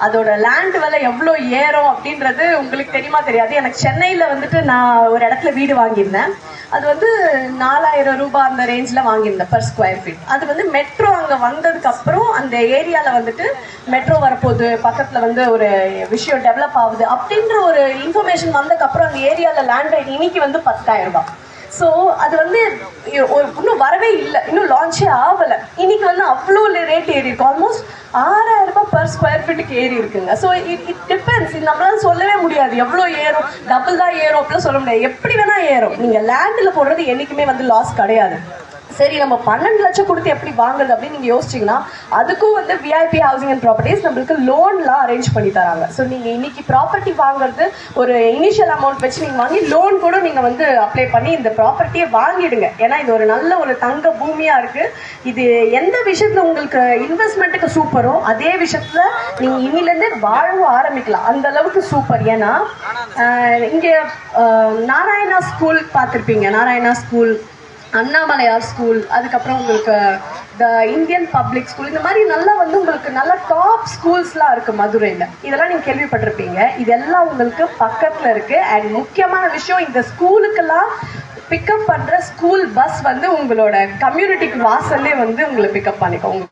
அதோட லேண்ட் விலை எவ்வளவு ஏறும் அப்படின்றது உங்களுக்கு தெரியுமா தெரியாது. எனக்கு சென்னையில வந்துட்டு நான் ஒரு இடத்துல வீடு வாங்கியிருந்தேன். அது வந்து 4000 ரூபாய் அந்த ரேஞ்ச்ல வாங்கியிருந்தேன் பர் ஸ்கொயர் ஃபீட். அது வந்து மெட்ரோ அங்க வந்ததுக்கு அப்புறம் அந்த ஏரியால வந்துட்டு மெட்ரோ வரப்போகுது, பக்கத்துல வந்து ஒரு விஷயம் டெவலப் ஆகுது அப்படின்ற ஒரு இன்ஃபர்மேஷன் வந்ததுக்கு அப்புறம் அந்த ஏரியால லேண்ட் ரேட் இன்னைக்கு வந்து 10,000 ரூபாய். ஸோ அது வந்து இன்னும் வரவே இல்லை, இன்னும் லான்ச்சே ஆகலை. இன்னைக்கு வந்து அவ்வளோ ரேட் ஏறி இருக்கு. ஆல்மோஸ்ட் 6000 ரூபாய் பர் ஸ்கொயர் ஃபீட்டுக்கு ஏறி இருக்குங்க. So it depends. நம்மளால சொல்லவே முடியாது எவ்வளோ ஏறும், டபுள் தான் ஏறும் அப்படிலாம் சொல்ல முடியாது. எப்படி வேணா ஏறும். நீங்கள் லேண்டில் போடுறது என்றைக்குமே வந்து லாஸ் கிடையாது. சரி, நம்ம 12 லட்சம் கொடுத்து எப்படி வாங்குறது அப்படின்னு நீங்க யோசிச்சீங்கன்னா அதுக்கும் வந்து விஐபி ஹவுசிங் அண்ட் ப்ராப்பர்ட்டிஸ் நம்மளுக்கு லோன்லாம் அரேஞ்ச் பண்ணி தராங்க. ஸோ நீங்க இன்னைக்கு ப்ராப்பர்ட்டி வாங்குறது ஒரு இனிஷியல் அமௌண்ட் வச்சு நீங்க வாங்கி லோன் கூட நீங்க வந்து அப்ளை பண்ணி இந்த ப்ராப்பர்ட்டியை வாங்கிடுங்க. ஏன்னா இது ஒரு நல்ல ஒரு தங்க பூமியா இருக்கு. இது எந்த விஷயத்துல உங்களுக்கு இன்வெஸ்ட்மெண்ட்டுக்கு சூப்பரோ அதே விஷயத்துல நீங்க இன்னிலேருந்து வாழவும் ஆரம்பிக்கலாம். அந்த அளவுக்கு சூப்பர். ஏன்னா இங்க நாராயணா ஸ்கூல் பார்த்துருப்பீங்க. நாராயணா ஸ்கூல், அண்ணாமலையார் ஸ்கூல், அதுக்கப்புறம் உங்களுக்கு த இந்தியன் பப்ளிக் ஸ்கூல், இந்த மாதிரி நல்லா வந்து உங்களுக்கு நல்ல டாப் ஸ்கூல்ஸ்லாம் இருக்குது மதுரையில். இதெல்லாம் நீங்கள் கேள்விப்பட்டிருப்பீங்க. இதெல்லாம் உங்களுக்கு பக்கத்தில் இருக்குது. அண்ட் முக்கியமான விஷயம், இந்த ஸ்கூலுக்கெல்லாம் பிக்கப் பண்ணுற ஸ்கூல் பஸ் வந்து உங்களோட கம்யூனிட்டிக்கு வாசல்லே வந்து உங்களை பிக்கப் பண்ணிக்கோங்க.